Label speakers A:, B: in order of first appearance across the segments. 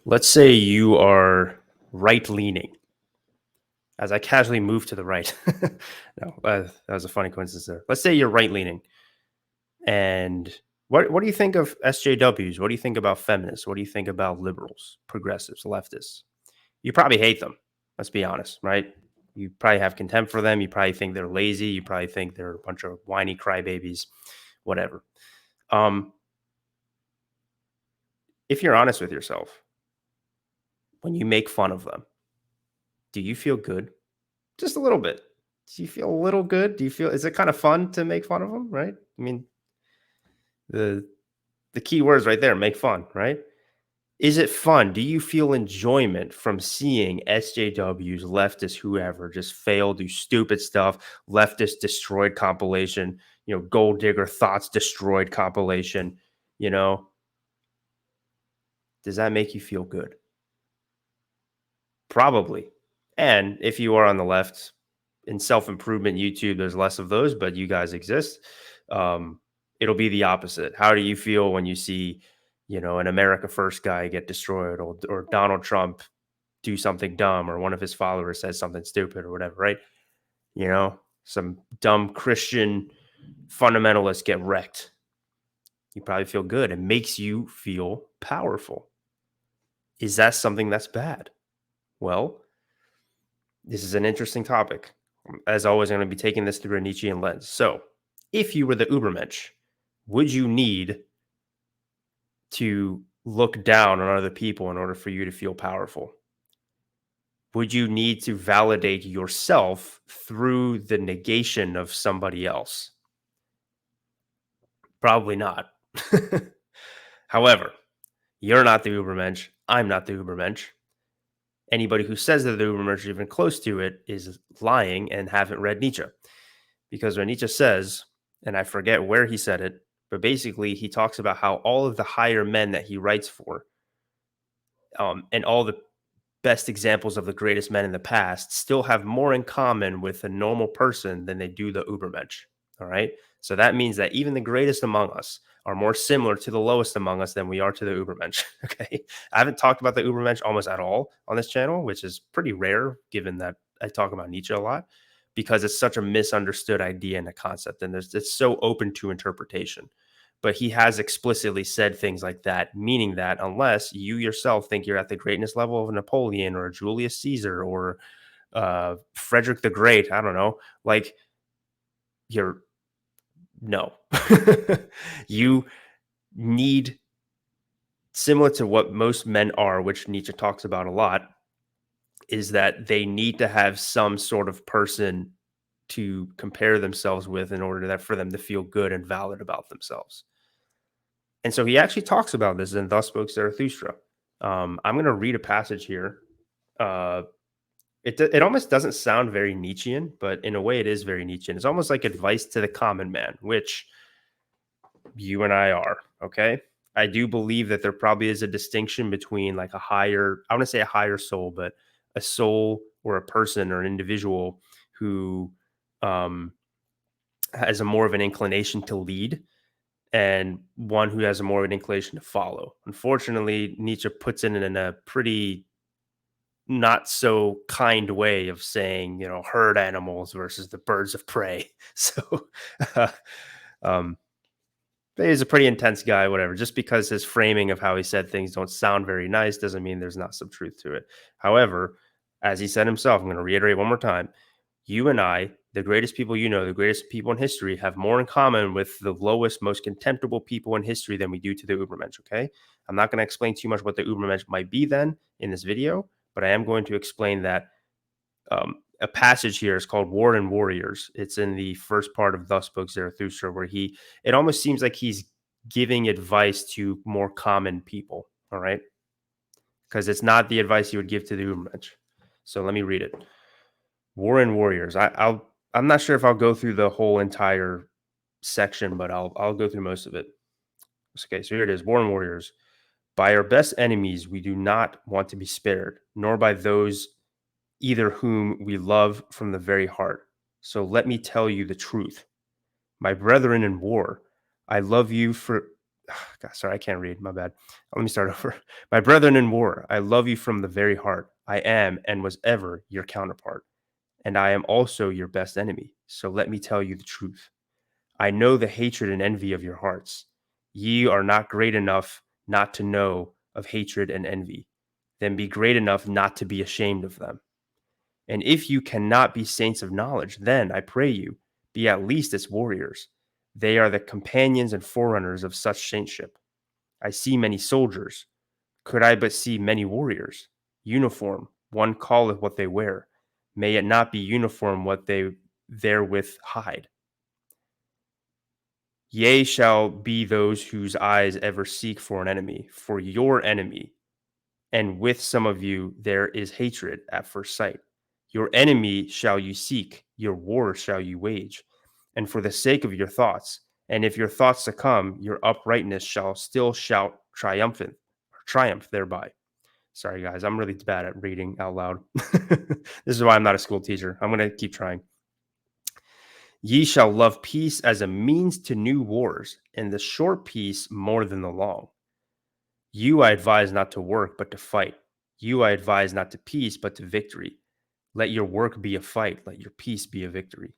A: Let's say you are right leaning. As I casually move to the right. No, that was a funny coincidence there. Let's say you're right leaning. And what do you think of SJWs? What do you think about feminists? What do you think about liberals, progressives, leftists? You probably hate them. Let's be honest, right? You probably have contempt for them. You probably think they're lazy. You probably think they're a bunch of whiny crybabies, whatever. Um, if you're honest with yourself, when you make fun of them, do you feel good? Just a little bit. Do you feel a little good? Do you feel is it kind of fun to make fun of them, right? I mean, the the key words right there, make fun, right? Is it fun? Do you feel enjoyment from seeing SJWs, leftists, whoever just fail, do stupid stuff, leftist destroyed compilation, gold digger thoughts destroyed compilation, you know? Does that make you feel good? Probably. And if you are on the left in self-improvement YouTube, there's less of those, but you guys exist. Um, it'll be the opposite. How do you feel when you see, an America First guy get destroyed or Donald Trump do something dumb or one of his followers says something stupid or whatever, right? Some dumb Christian fundamentalists get wrecked. You probably feel good. It makes you feel powerful. Is that something that's bad? Well, this is an interesting topic. As always, I'm going to be taking this through a Nietzschean lens. So, if you were the Ubermensch, would you need to look down on other people in order for you to feel powerful? Would you need to validate yourself through the negation of somebody else? Probably not. However, you're not the Ubermensch. I'm not the Ubermensch. Anybody who says that the Ubermensch is even close to it is lying and haven't read Nietzsche. Because when Nietzsche says, and I forget where he said it, but basically he talks about how all of the higher men that he writes for, and all the best examples of the greatest men in the past still have more in common with a normal person than they do the Ubermensch. All right. So that means that even the greatest among us are more similar to the lowest among us than we are to the Ubermensch. Okay. I haven't talked about the Ubermensch almost at all on this channel, which is pretty rare given that I talk about Nietzsche a lot because it's such a misunderstood idea and a concept. And it's so open to interpretation. But he has explicitly said things like that, meaning that unless you yourself think you're at the greatness level of a Napoleon or a Julius Caesar or Frederick the Great, I don't know, like you're no. You need, similar to what most men are, which Nietzsche talks about a lot, is that they need to have some sort of person to compare themselves with in order that for them to feel good and valid about themselves. And so he actually talks about this in Thus Spoke Zarathustra. I'm going to read a passage here. Uh, it almost doesn't sound very Nietzschean, but in a way it is very Nietzschean. It's almost like advice to the common man, which you and I are. Okay. I do believe that there probably is a distinction between like a higher, I want to say a higher soul, but a soul or a person or an individual who um, has a more of an inclination to lead and one who has a more of an inclination to follow. Unfortunately, Nietzsche puts it in a pretty not so kind way of saying, herd animals versus the birds of prey. So, uh, um, he's a pretty intense guy, whatever. Just because his framing of how he said things don't sound very nice doesn't mean there's not some truth to it. However, as he said himself, I'm going to reiterate one more time. You and I, the greatest people the greatest people in history, have more in common with the lowest, most contemptible people in history than we do to the Ubermensch, okay? I'm not going to explain too much what the Ubermensch might be then in this video, but I am going to explain that a passage here is called War and Warriors. It's in the first part of Thus Spoke Zarathustra, where it almost seems like he's giving advice to more common people, all right? Because it's not the advice you would give to the Ubermensch. So let me read it. War and Warriors. I'm not sure if I'll go through the whole entire section, but I'll go through most of it. Okay, so here it is. War and Warriors. By our best enemies, we do not want to be spared, nor by those either whom we love from the very heart. So let me tell you the truth. My brethren in war, I love you for God, sorry, I can't read. My bad. Let me start over. My brethren in war, I love you from the very heart. I am and was ever your counterpart, and I am also your best enemy. So let me tell you the truth. I know the hatred and envy of your hearts. Ye are not great enough not to know of hatred and envy. Then be great enough not to be ashamed of them. And if you cannot be saints of knowledge, then, I pray you, be at least its warriors. They are the companions and forerunners of such saintship. I see many soldiers. Could I but see many warriors? Uniform, one calleth what they wear. May it not be uniform what they therewith hide. Yea, shall be those whose eyes ever seek for an enemy, for your enemy, and with some of you there is hatred at first sight. Your enemy shall you seek, your war shall you wage, and for the sake of your thoughts, and if your thoughts succumb, your uprightness shall still shout triumph thereby. Sorry, guys, I'm really bad at reading out loud. This is why I'm not a school teacher. I'm going to keep trying. Ye shall love peace as a means to new wars, and the short peace more than the long. You I advise not to work, but to fight. You I advise not to peace, but to victory. Let your work be a fight, let your peace be a victory.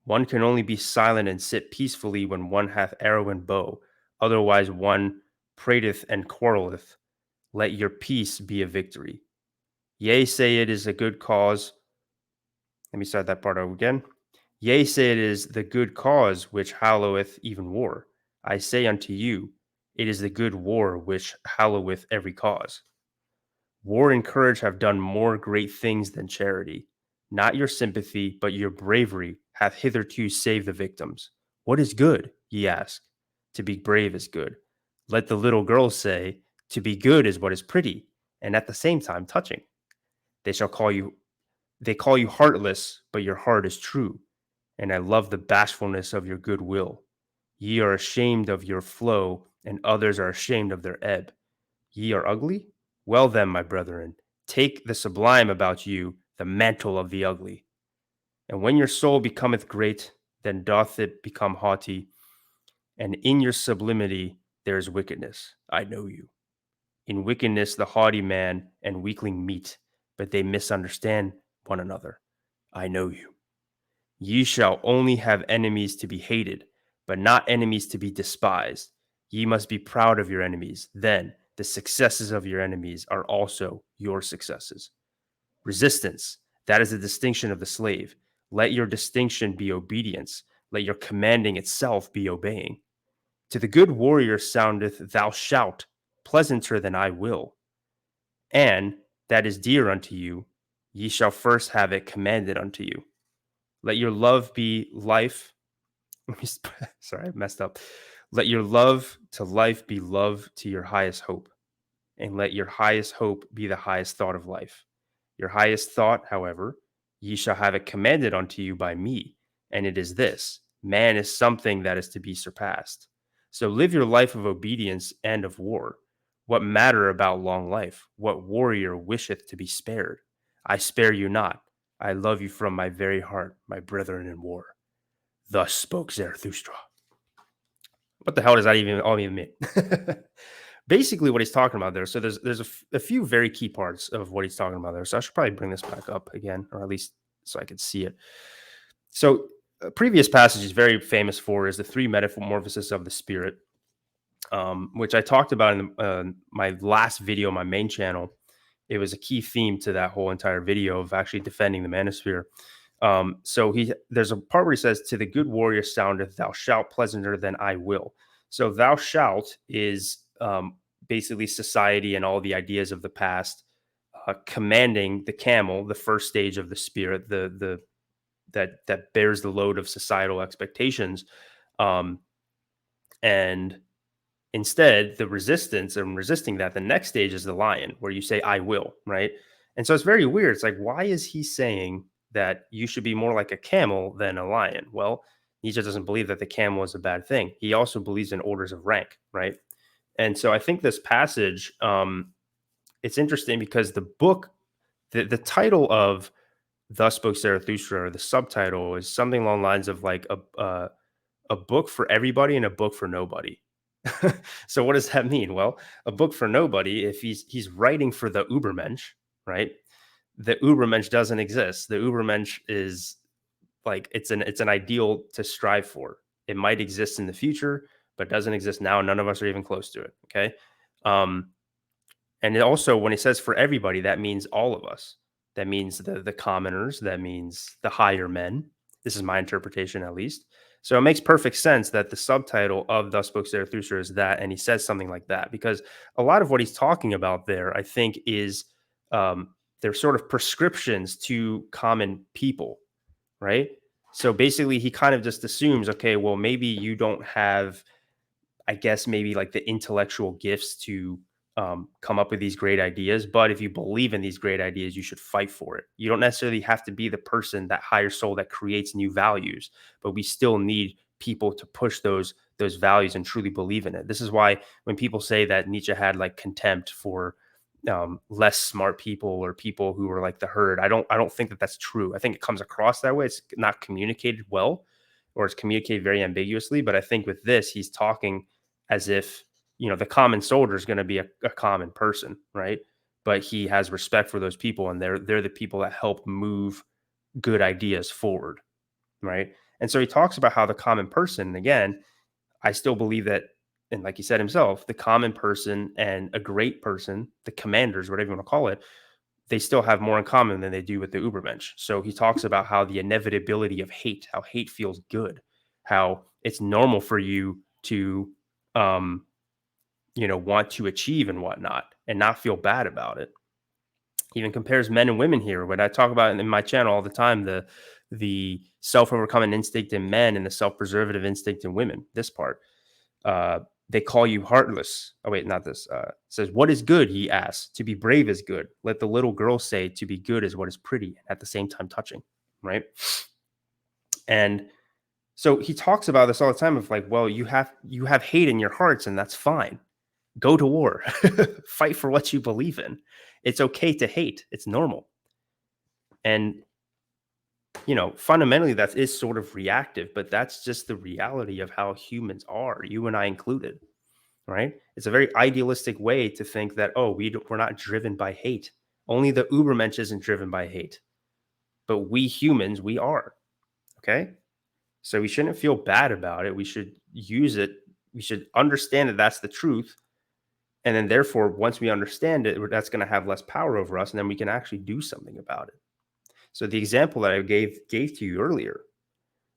A: One can only be silent and sit peacefully when one hath arrow and bow, otherwise one prateth and quarreleth. Let your peace be a victory. Yea, say it is a good cause. Let me start that part over again. Yea, say it is the good cause which halloweth even war. I say unto you, it is the good war which halloweth every cause. War and courage have done more great things than charity. Not your sympathy, but your bravery hath hitherto saved the victims. What is good, ye ask? To be brave is good. Let the little girls say, to be good is what is pretty, and at the same time touching. They shall call you they call you heartless, but your heart is true, and I love the bashfulness of your good will. Ye are ashamed of your flow, and others are ashamed of their ebb. Ye are ugly? Well then, my brethren, take the sublime about you, the mantle of the ugly. And when your soul becometh great, then doth it become haughty, and in your sublimity there is wickedness. I know you. In wickedness the haughty man and weakling meet, but they misunderstand one another. I know you. Ye shall only have enemies to be hated, but not enemies to be despised. Ye must be proud of your enemies. Then the successes of your enemies are also your successes. Resistance, that is the distinction of the slave. Let your distinction be obedience. Let your commanding itself be obeying. To the good warrior soundeth, thou shalt, pleasanter than I will. And that is dear unto you, ye shall first have it commanded unto you. Let your love be life. Sorry, I messed up. Let your love to life be love to your highest hope, and let your highest hope be the highest thought of life. Your highest thought, however, ye shall have it commanded unto you by me, and it is this: man is something that is to be surpassed. So live your life of obedience and of war. What matter about long life? What warrior wisheth to be spared? I spare you not. I love you from my very heart, my brethren in war. Thus spoke Zarathustra. What the hell does that even all even mean? Basically, what he's talking about there. So there's a few very key parts of what he's talking about there. So I should probably bring this back up again, or at least so I could see it. So a previous passage he's very famous for is the three metamorphoses of the spirit, which I talked about in my last video, my main channel. It was a key theme to that whole entire video of actually defending the manosphere. So there's a part where he says, "To the good warrior soundeth, thou shalt pleasanter than I will." So thou shalt is basically society and all the ideas of the past, commanding the camel, the first stage of the spirit, the that bears the load of societal expectations, um, and instead, the resistance and resisting that, the next stage is the lion, where you say, I will, right? And so it's very weird. It's like, why is he saying that you should be more like a camel than a lion? Well, Nietzsche doesn't believe that the camel is a bad thing. He also believes in orders of rank, right? And so I think this passage, it's interesting because the book, the title of Thus Spoke Zarathustra, or the subtitle is something along the lines of like a book for everybody and a book for nobody. So what does that mean? Well, a book for nobody, if he's writing for the Ubermensch, right? The Ubermensch doesn't exist. The Ubermensch is like it's an ideal to strive for. It might exist in the future, but doesn't exist now. None of us are even close to it. Okay. Um, and it also, when it says for everybody, that means all of us. That means the commoners. That means the higher men. This is my interpretation, at least. So it makes perfect sense that the subtitle of "Thus Spoke Zarathustra" is that, and he says something like that because a lot of what he's talking about there, I think, is they're sort of prescriptions to common people, right? So basically, he kind of just assumes, okay, well, maybe you don't have, I guess, maybe like the intellectual gifts to come up with these great ideas. But if you believe in these great ideas, you should fight for it. You don't necessarily have to be the person, that higher soul that creates new values, but we still need people to push those values and truly believe in it. This is why when people say that Nietzsche had like contempt for less smart people or people who were like the herd, I don't think that that's true. I think it comes across that way. It's not communicated well, or it's communicated very ambiguously. But I think with this, he's talking as if, the common soldier is going to be a common person, right? But he has respect for those people, and they're the people that help move good ideas forward, right? And so he talks about how the common person, and again, I still believe that, and like he said himself, the common person and a great person, the commanders, whatever you want to call it, they still have more in common than they do with the Ubermensch. So he talks about how the inevitability of hate, how hate feels good, how it's normal for you to, um, want to achieve and whatnot, and not feel bad about it. He even compares men and women here. When I talk about in my channel all the time, the self overcoming instinct in men and the self preservative instinct in women. This part, uh, they call you heartless. Oh wait, not this. Says, "What is good?" He asks. "To be brave is good. Let the little girl say, to be good is what is pretty, and at the same time touching." Right. And so he talks about this all the time of like, well, you have hate in your hearts, and that's fine. Go to war. Fight for what you believe in. It's okay to hate. It's normal. And fundamentally that is sort of reactive, but that's just the reality of how humans are, you and I included, right? It's a very idealistic way to think that, oh, we're not driven by hate. Only the Ubermensch isn't driven by hate, but we humans, we are. Okay. So we shouldn't feel bad about it. We should use it. We should understand that that's the truth. And then, therefore, once we understand it, that's going to have less power over us. And then we can actually do something about it. So the example that I gave to you earlier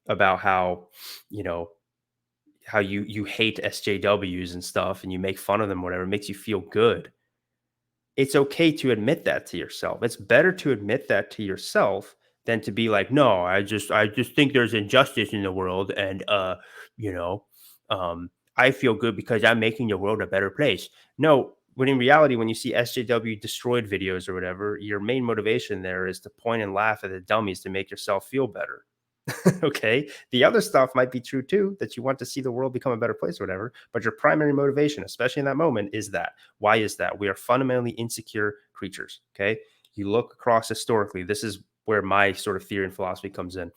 A: about how, you know, how you hate SJWs and stuff and you make fun of them, whatever, it makes you feel good. It's okay to admit that to yourself. It's better to admit that to yourself than to be like, no, I just think there's injustice in the world, and you know, I feel good because I'm making the world a better place. No, when in reality, when you see SJW destroyed videos or whatever, your main motivation there is to point and laugh at the dummies to make yourself feel better. Okay. The other stuff might be true too, that you want to see the world become a better place or whatever. But your primary motivation, especially in that moment, is that. Why is that? We are fundamentally insecure creatures. Okay. You look across historically, this is where my sort of theory and philosophy comes in.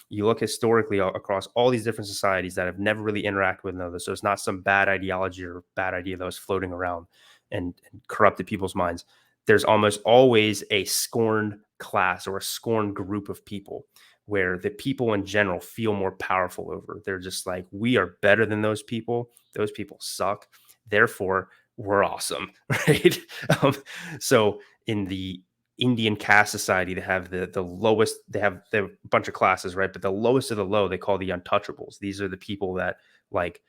A: You look historically across all these different societies that have never really interacted with another. So it's not some bad ideology or bad idea that was floating around and corrupted people's minds. There's almost always a scorned class or a scorned group of people where the people in general feel more powerful over. They're just like, we are better than those people. Those people suck. Therefore, we're awesome, right? Um, so in the Indian caste society, they have the lowest. They have a bunch of classes, right? But the lowest of the low, they call the untouchables. These are the people that like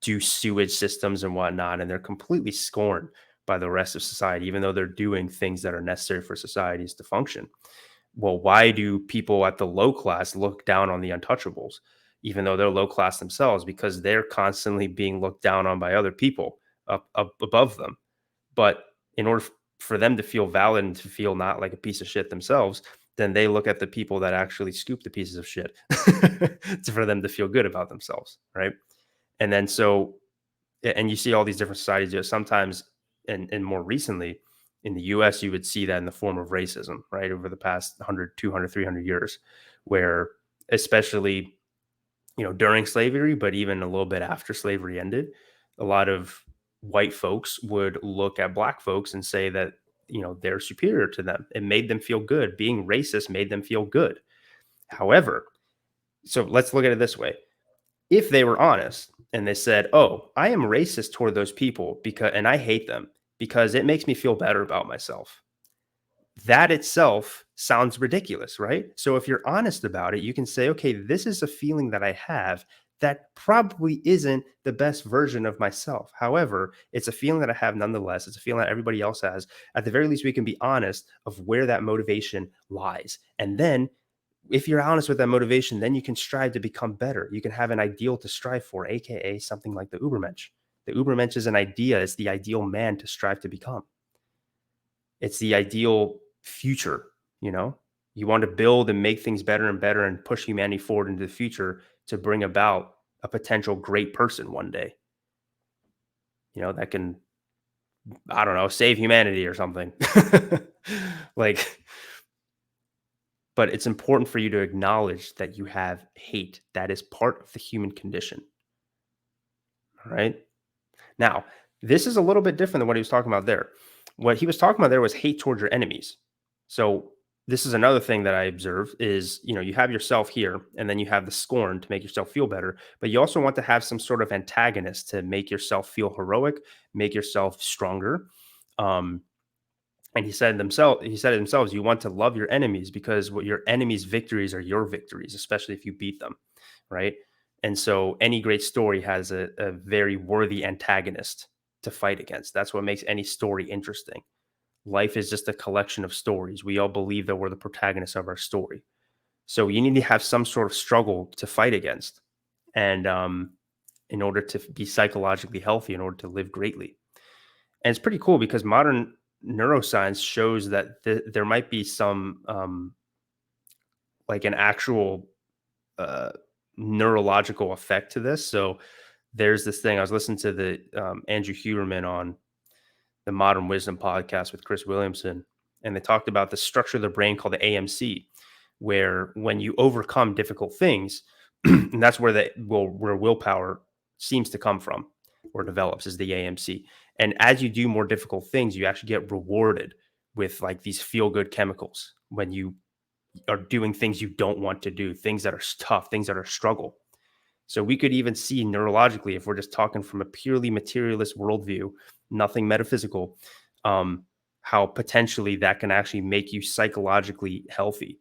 A: do sewage systems and whatnot, and they're completely scorned by the rest of society, even though they're doing things that are necessary for societies to function. Well, why do people at the low class look down on the untouchables, even though they're low class themselves? Because they're constantly being looked down on by other people up above them. But in order for them to feel valid and to feel not like a piece of shit themselves, then they look at the people that actually scoop the pieces of shit for them to feel good about themselves, right? And then and you see all these different societies do it sometimes, and more recently in the US, you would see that in the form of racism, right? Over the past 100, 200, 300 years, where especially, during slavery, but even a little bit after slavery ended, A lot of white folks would look at black folks and say that, they're superior to them. It made them feel good. Being racist made them feel good. However, so let's look at it this way. If they were honest and they said, "Oh, I am racist toward those people because and I hate them because it makes me feel better about myself." That itself sounds ridiculous, right? So if you're honest about it, you can say, "Okay, this is a feeling that I have that probably isn't the best version of myself. However, it's a feeling that I have nonetheless. It's a feeling that everybody else has. At the very least, we can be honest of where that motivation lies. And then if you're honest with that motivation, then you can strive to become better. You can have an ideal to strive for, aka something like the Ubermensch. The Ubermensch is an idea, it's the ideal man to strive to become. It's the ideal future, you know? You want to build and make things better and better and push humanity forward into the future to bring about a potential great person one day, that can, I don't know, save humanity or something. like, but it's important for you to acknowledge that you have hate. That is part of the human condition. All right. Now, this is a little bit different than what he was talking about there. What he was talking about there was hate towards your enemies. So this is another thing that I observe is, you have yourself here and then you have the scorn to make yourself feel better, but you also want to have some sort of antagonist to make yourself feel heroic, make yourself stronger. Um, and he said it himself, you want to love your enemies because what your enemies' victories are your victories, especially if you beat them, right? And so any great story has a very worthy antagonist to fight against. That's what makes any story interesting. Life is just a collection of stories. We all believe that we're the protagonists of our story. So you need to have some sort of struggle to fight against. And in order to be psychologically healthy, in order to live greatly. And it's pretty cool because modern neuroscience shows that there might be some like an actual uh, neurological effect to this. So there's this thing I was listening to the Andrew Huberman on the Modern Wisdom podcast with Chris Williamson, and they talked about the structure of the brain called the AMC, where when you overcome difficult things, and that's where where willpower seems to come from or develops is the AMC. And as you do more difficult things, you actually get rewarded with like these feel good chemicals when you are doing things you don't want to do, things that are tough, things that are struggle. So we could even see neurologically, if we're just talking from a purely materialist worldview, nothing metaphysical, um, how potentially that can actually make you psychologically healthy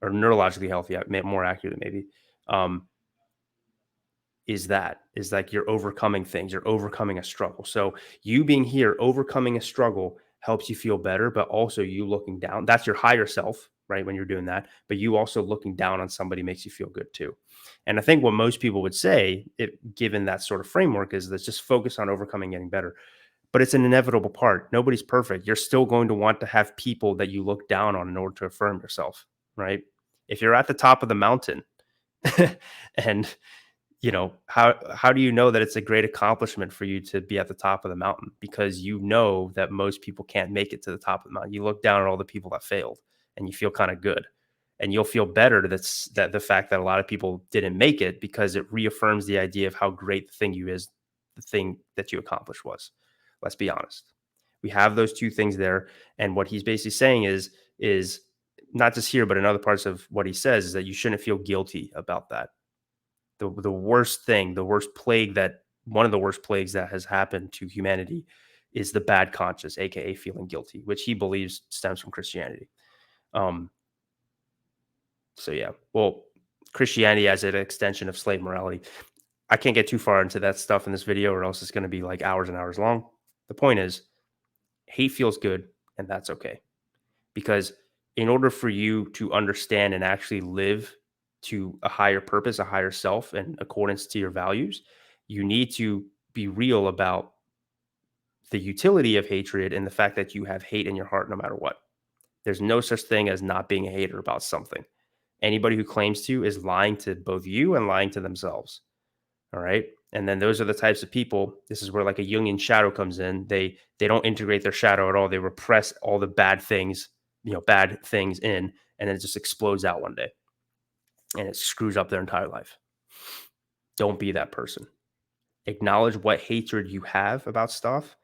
A: or neurologically healthy, more accurate maybe. Um, is like you're overcoming things, you're overcoming a struggle. So you being here, overcoming a struggle helps you feel better, but also you looking down, that's your higher self, right? When you're doing that, but you also looking down on somebody makes you feel good too. And I think what most people would say, given that sort of framework, is let's just focus on overcoming, getting better. But it's an inevitable part. Nobody's perfect. You're still going to want to have people that you look down on in order to affirm yourself, right? If you're at the top of the mountain and how do you know that it's a great accomplishment for you to be at the top of the mountain? Because you know that most people can't make it to the top of the mountain. You look down at all the people that failed and you feel kind of good. And you'll feel better that the fact that a lot of people didn't make it because it reaffirms the idea of how great the thing that you accomplished was. Let's be honest. We have those two things there. And what he's basically saying is not just here, but in other parts of what he says is that you shouldn't feel guilty about that. The worst thing, the worst plague that one of the worst plagues that has happened to humanity is the bad conscience, aka feeling guilty, which he believes stems from Christianity. Um, so yeah, well, Christianity as an extension of slave morality. I can't get too far into that stuff in this video, or else it's going to be like hours and hours long. The point is, hate feels good, and that's okay. Because in order for you to understand and actually live to a higher purpose, a higher self, in accordance to your values, you need to be real about the utility of hatred and the fact that you have hate in your heart no matter what. There's no such thing as not being a hater about something. Anybody who claims to is lying to both you and lying to themselves. All right. And then those are the types of people. This is where like a Jungian shadow comes in. They don't integrate their shadow at all. They repress all the bad things in, and then it just explodes out one day. And it screws up their entire life. Don't be that person. Acknowledge what hatred you have about stuff,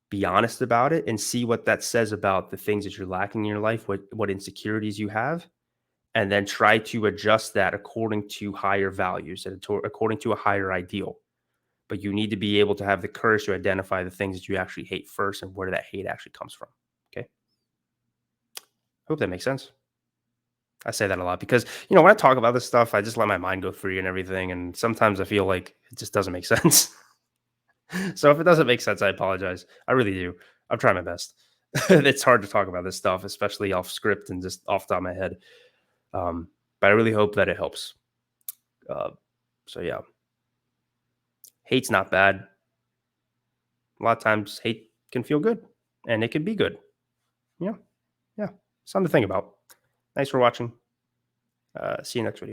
A: be honest about it, and see what that says about the things that you're lacking in your life, what insecurities you have, and then try to adjust that according to higher values and according to a higher ideal. But you need to be able to have the courage to identify the things that you actually hate first and where that hate actually comes from. Okay. Hope that makes sense. I say that a lot because, when I talk about this stuff, I just let my mind go free and everything. And sometimes I feel like it just doesn't make sense. So if it doesn't make sense, I apologize. I really do. I'm trying my best. It's hard to talk about this stuff, especially off script and just off the top of my head. Um, but I really hope that it helps. Uh, so yeah, hate's not bad. A lot of times hate can feel good and it can be good. Yeah. Yeah. Something to think about. Thanks for watching. See you next video.